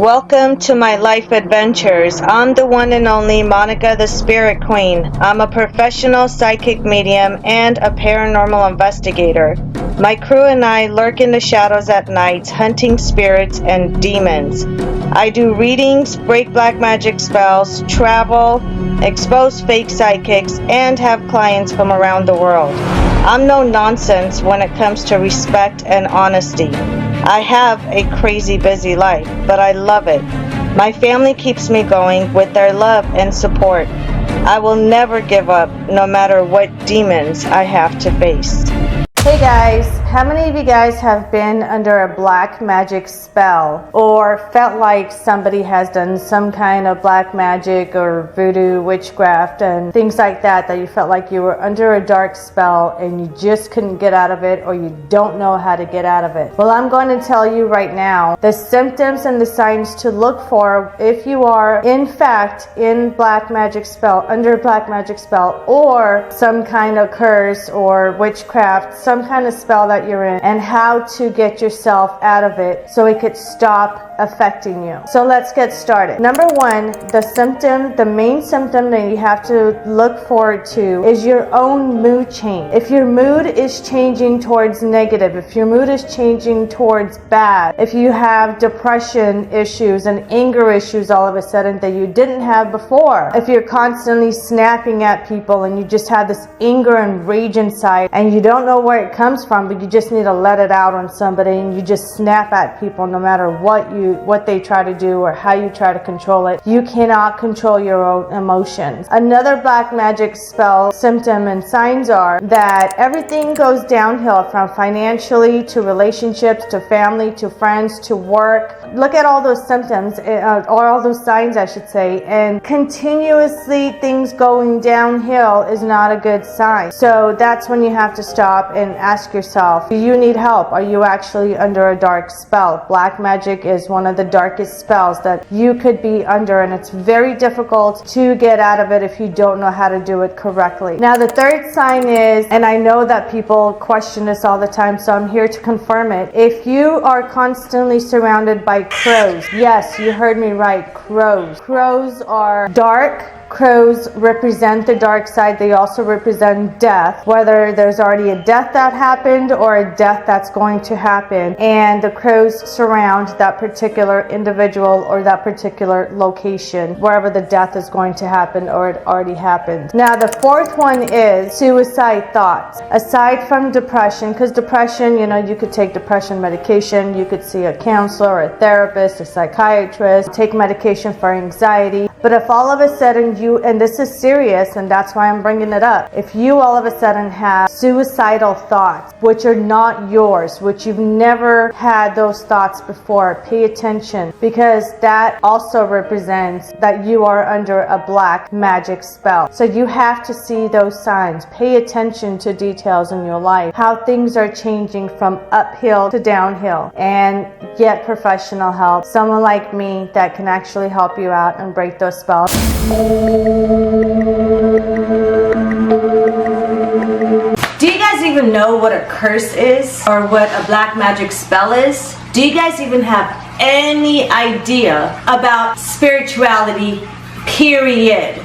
Welcome to my life adventures. I'm the one and only Monica the Spirit Queen. I'm a professional psychic medium and a paranormal investigator. My crew and I lurk in the shadows at night, hunting spirits and demons. I do readings, break black magic spells, travel, expose fake psychics, and have clients from around the world. I'm no nonsense when it comes to respect and honesty. I have a crazy busy life, but I love it. My family keeps me going with their love and support. I will never give up, no matter what demons I have to face. Hey guys, how many of you guys have been under a black magic spell or felt like somebody has done some kind of black magic or voodoo, witchcraft and things like that you felt like you were under a dark spell and you just couldn't get out of it, or you don't know how to get out of it? Well, I'm going to tell you right now the symptoms and the signs to look for if you are in fact in black magic spell, under a black magic spell, or some kind of curse or witchcraft, some kind of spell that you're in, and how to get yourself out of it so it could stop affecting you. So let's get started. Number one, the main symptom that you have to look forward to is your own mood change. If your mood is changing towards negative, if your mood is changing towards bad, if you have depression issues and anger issues all of a sudden that you didn't have before, if you're constantly snapping at people and you just have this anger and rage inside and you don't know where it comes from, but you just need to let it out on somebody and you just snap at people no matter what they try to do or how you try to control it. You cannot control your own emotions. Another black magic spell symptom and signs are that everything goes downhill, from financially to relationships to family to friends to work. Look at all those symptoms, or all those signs I should say, and continuously things going downhill is not a good sign. So that's when you have to stop and ask yourself, do you need help? Are you actually under a dark spell? Black magic is one of the darkest spells that you could be under, and it's very difficult to get out of it if you don't know how to do it correctly. Now the third sign is, and I know that people question this all the time, so I'm here to confirm it. If you are constantly surrounded by crows, yes, you heard me right, crows. Crows are dark. Crows represent the dark side. They also represent death, whether there's already a death that happened or a death that's going to happen, and the crows surround that particular individual or that particular location wherever the death is going to happen or it already happened. Now the fourth one is suicide thoughts. Aside from depression, because depression, you could take depression medication, you could see a counselor or a therapist, a psychiatrist, take medication for anxiety, but if all of a sudden and this is serious and that's why I'm bringing it up, if you all of a sudden have suicidal thoughts which are not yours, which you've never had those thoughts before, pay attention, because that also represents that you are under a black magic spell. So you have to see those signs. Pay attention to details in your life, how things are changing from uphill to downhill, and get professional help, someone like me that can actually help you out and break those spells. Do you guys even know what a curse is, or what a black magic spell is? Do you guys even have any idea about spirituality, period?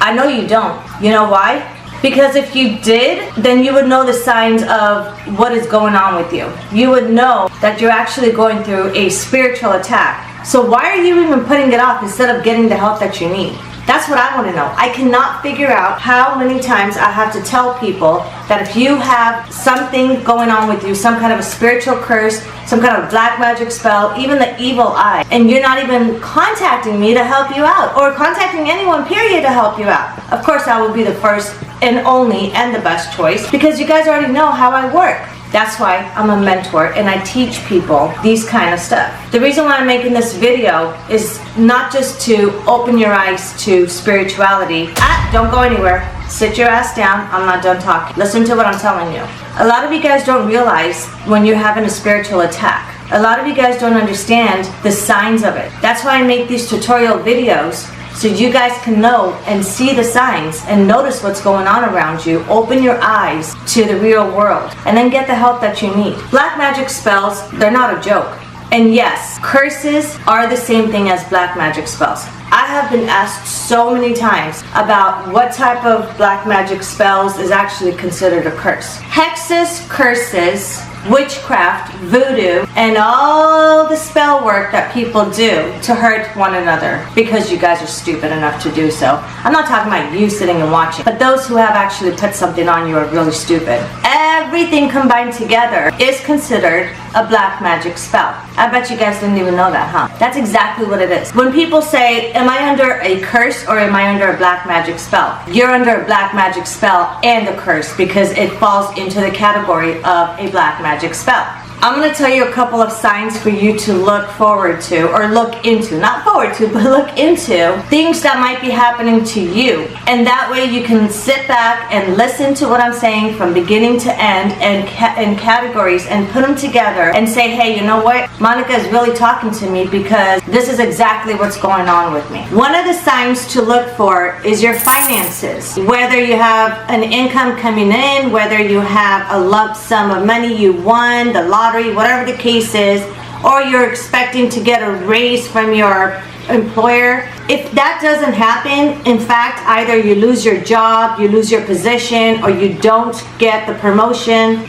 I know you don't. You know why? Because if you did, then you would know the signs of what is going on with you. You would know that you're actually going through a spiritual attack. So why are you even putting it off instead of getting the help that you need? That's what I want to know. I cannot figure out how many times I have to tell people that if you have something going on with you, some kind of a spiritual curse, some kind of black magic spell, even the evil eye, and you're not even contacting me to help you out, or contacting anyone period to help you out. Of course, I will be the first and only and the best choice, because you guys already know how I work. That's why I'm a mentor and I teach people these kind of stuff. The reason why I'm making this video is not just to open your eyes to spirituality. Don't go anywhere. Sit your ass down. I'm not done talking. Listen to what I'm telling you. A lot of you guys don't realize when you're having a spiritual attack. A lot of you guys don't understand the signs of it. That's why I make these tutorial videos, so you guys can know and see the signs and notice what's going on around you. Open your eyes to the real world and then get the help that you need. Black magic spells, they're not a joke. And yes, curses are the same thing as black magic spells. I have been asked so many times about what type of black magic spells is actually considered a curse. Hexes, curses, witchcraft, voodoo, and all the spell work that people do to hurt one another because you guys are stupid enough to do so. I'm not talking about you sitting and watching, but those who have actually put something on you are really stupid. Everything combined together is considered a black magic spell. I bet you guys didn't even know that, huh? That's exactly what it is. When people say, am I under a curse or am I under a black magic spell? You're under a black magic spell and a curse because it falls into the category of a black magic spell. I'm going to tell you a couple of signs for you to look forward to, or look into, not forward to, but look into things that might be happening to you. And that way you can sit back and listen to what I'm saying from beginning to end and categories and put them together and say, hey, you know what? Monica is really talking to me because this is exactly what's going on with me. One of the signs to look for is your finances. Whether you have an income coming in, whether you have a lump sum of money you won, the lottery, whatever the case is, or you're expecting to get a raise from your employer. If that doesn't happen, in fact, either you lose your job, you lose your position, or you don't get the promotion,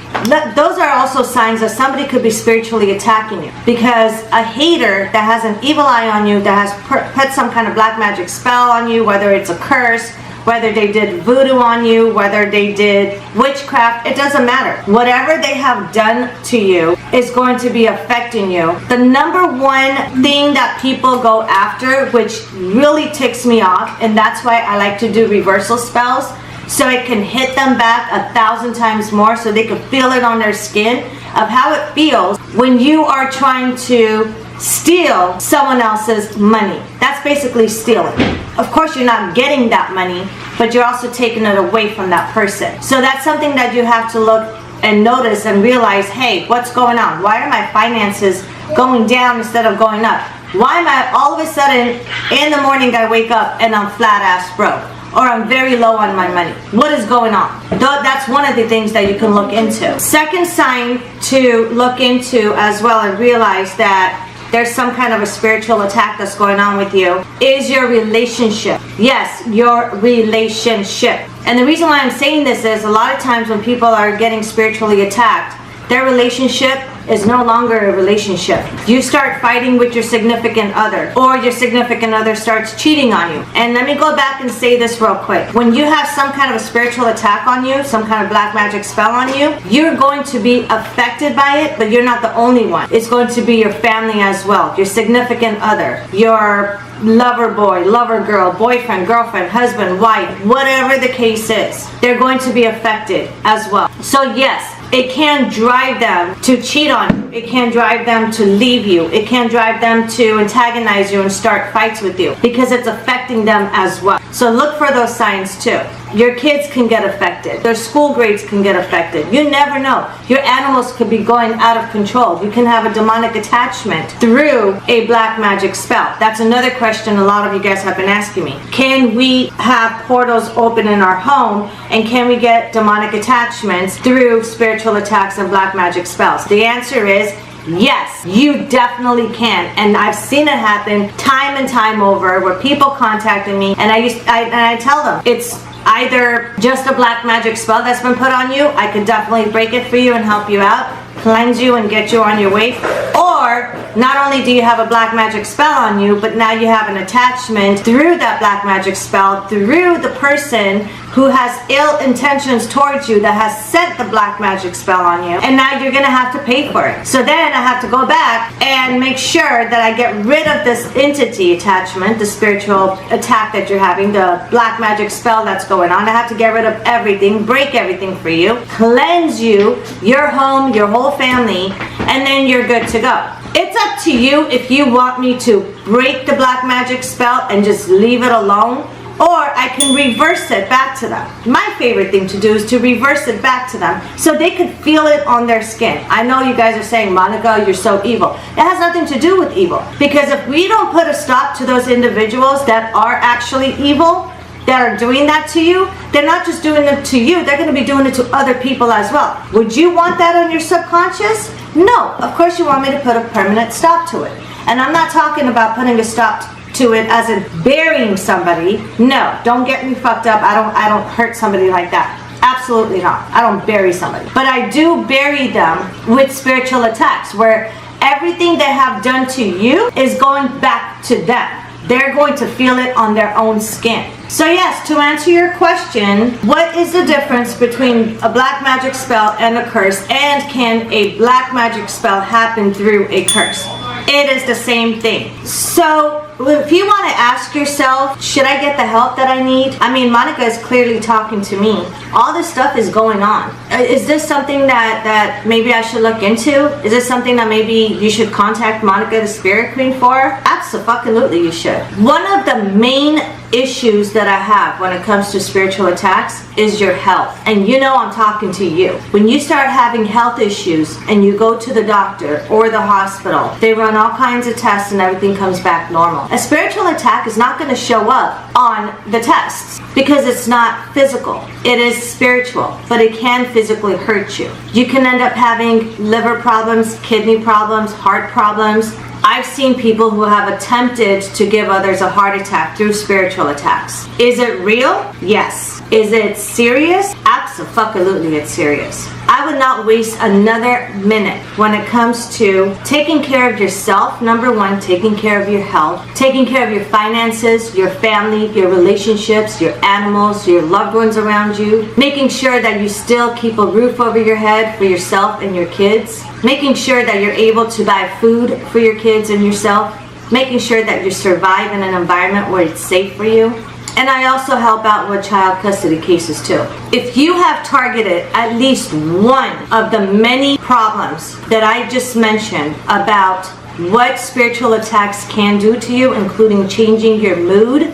those are also signs that somebody could be spiritually attacking you. Because a hater that has an evil eye on you, that has put some kind of black magic spell on you, whether it's a curse, whether they did voodoo on you, whether they did witchcraft, it doesn't matter. Whatever they have done to you is going to be affecting you. The number one thing that people go after, which really ticks me off, and that's why I like to do reversal spells, so it can hit them back 1,000 times more, so they can feel it on their skin of how it feels when you are trying to steal someone else's money. That's basically stealing. Of course, you're not getting that money, but you're also taking it away from that person. So that's something that you have to look and notice and realize, hey, what's going on? Why are my finances going down instead of going up? Why am I all of a sudden in the morning I wake up and I'm flat ass broke? Or I'm very low on my money. What is going on? That's one of the things that you can look into. Second sign to look into as well and realize that there's some kind of a spiritual attack that's going on with you is your relationship. Yes, your relationship. And the reason why I'm saying this is a lot of times when people are getting spiritually attacked, their relationship is no longer a relationship. You start fighting with your significant other, or your significant other starts cheating on you. And let me go back and say this real quick. When you have some kind of a spiritual attack on you, some kind of black magic spell on you, you're going to be affected by it, but you're not the only one. It's going to be your family as well, your significant other, your lover boy, lover girl, boyfriend, girlfriend, husband, wife, whatever the case is. They're going to be affected as well. So yes, it can drive them to cheat on you. It can drive them to leave you. It can drive them to antagonize you and start fights with you because it's affecting them as well. So look for those signs too. Your kids can get affected. Their school grades can get affected. You never know. Your animals could be going out of control. You can have a demonic attachment through a black magic spell. That's another question a lot of you guys have been asking me. Can we have portals open in our home, and can we get demonic attachments through spiritual attacks and black magic spells? The answer is yes, you definitely can. And I've seen it happen time and time over where people contacted me and I tell them it's either just a black magic spell that's been put on you. I could definitely break it for you and help you out, cleanse you and get you on your way. Or not only do you have a black magic spell on you, but now you have an attachment through that black magic spell, through the person who has ill intentions towards you that has sent the black magic spell on you, and now you're gonna have to pay for it. So then I have to go back and make sure that I get rid of this entity attachment, the spiritual attack that you're having, the black magic spell that's going on. I have to get rid of everything, break everything for you, cleanse you, your home, your whole family, and then you're good to go. It's up to you if you want me to break the black magic spell and just leave it alone, or I can reverse it back to them. My favorite thing to do is to reverse it back to them so they could feel it on their skin. I know you guys are saying, Monica, you're so evil. It has nothing to do with evil. Because if we don't put a stop to those individuals that are actually evil, that are doing that to you, they're not just doing it to you, they're going to be doing it to other people as well. Would you want that on your subconscious? No, of course you want me to put a permanent stop to it. And I'm not talking about putting a stop to it as in burying somebody. No, don't get me fucked up. I don't hurt somebody like that. Absolutely not. I don't bury somebody. But I do bury them with spiritual attacks where everything they have done to you is going back to them. They're going to feel it on their own skin. So yes, to answer your question, what is the difference between a black magic spell and a curse, and can a black magic spell happen through a curse? It is the same thing. So if you want to ask yourself, should I get the help that I need? I mean, Monica is clearly talking to me. All this stuff is going on. Is this something that maybe I should look into? Is this something that maybe you should contact Monica the Spirit Queen for? Absolutely you should. One of the main issues that I have when it comes to spiritual attacks is your health. And you know I'm talking to you. When you start having health issues and you go to the doctor or the hospital, they run all kinds of tests and everything comes back normal. A spiritual attack is not going to show up on the tests because it's not physical. It is spiritual, but it can physically hurt you. You can end up having liver problems, kidney problems, heart problems. I've seen people who have attempted to give others a heart attack through spiritual attacks. Is it real? Yes. Is it serious? Absolutely, it's serious. I would not waste another minute when it comes to taking care of yourself, number one, taking care of your health, taking care of your finances, your family, your relationships, your animals, your loved ones around you, making sure that you still keep a roof over your head for yourself and your kids, making sure that you're able to buy food for your kids and yourself, making sure that you survive in an environment where it's safe for you. And I also help out with child custody cases too. If you have targeted at least one of the many problems that I just mentioned about what spiritual attacks can do to you, including changing your mood,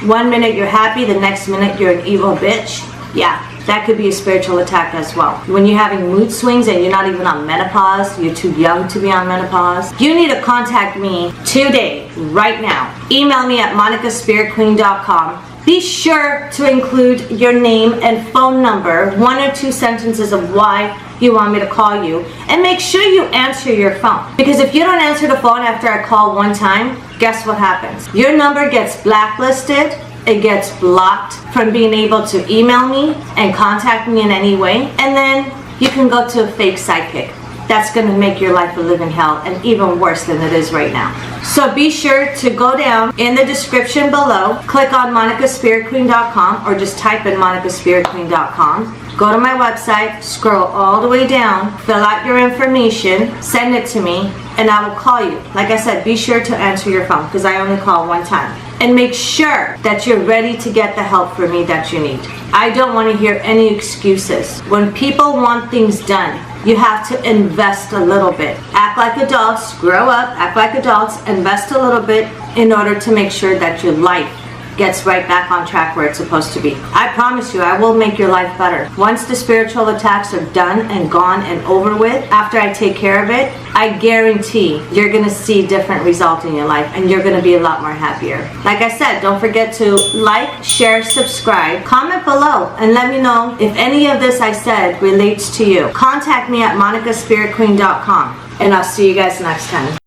1 minute you're happy, the next minute you're an evil bitch, yeah, that could be a spiritual attack as well. When you're having mood swings and you're not even on menopause, you're too young to be on menopause, you need to contact me today, right now. Email me at monicaspiritqueen.com. Be sure to include your name and phone number, 1 or 2 sentences of why you want me to call you, and make sure you answer your phone. Because if you don't answer the phone after I call one time, guess what happens? Your number gets blacklisted, it gets blocked from being able to email me and contact me in any way, and then you can go to a fake psychic. That's going to make your life a living hell, and even worse than it is right now. So be sure to go down in the description below, click on monicaspiritqueen.com, or just type in monicaspiritqueen.com. Go to my website, scroll all the way down, fill out your information, send it to me, and I will call you. Like I said, be sure to answer your phone because I only call one time. And make sure that you're ready to get the help from me that you need. I don't want to hear any excuses. When people want things done, you have to invest a little bit. Act like adults, grow up, act like adults, invest a little bit in order to make sure that your life gets right back on track where it's supposed to be. I promise you, I will make your life better. Once the spiritual attacks are done and gone and over with, after I take care of it, I guarantee you're gonna see different results in your life and you're gonna be a lot more happier. Like I said, don't forget to like, share, subscribe, comment below, and let me know if any of this I said relates to you. Contact me at monicaspiritqueen.com, and I'll see you guys next time.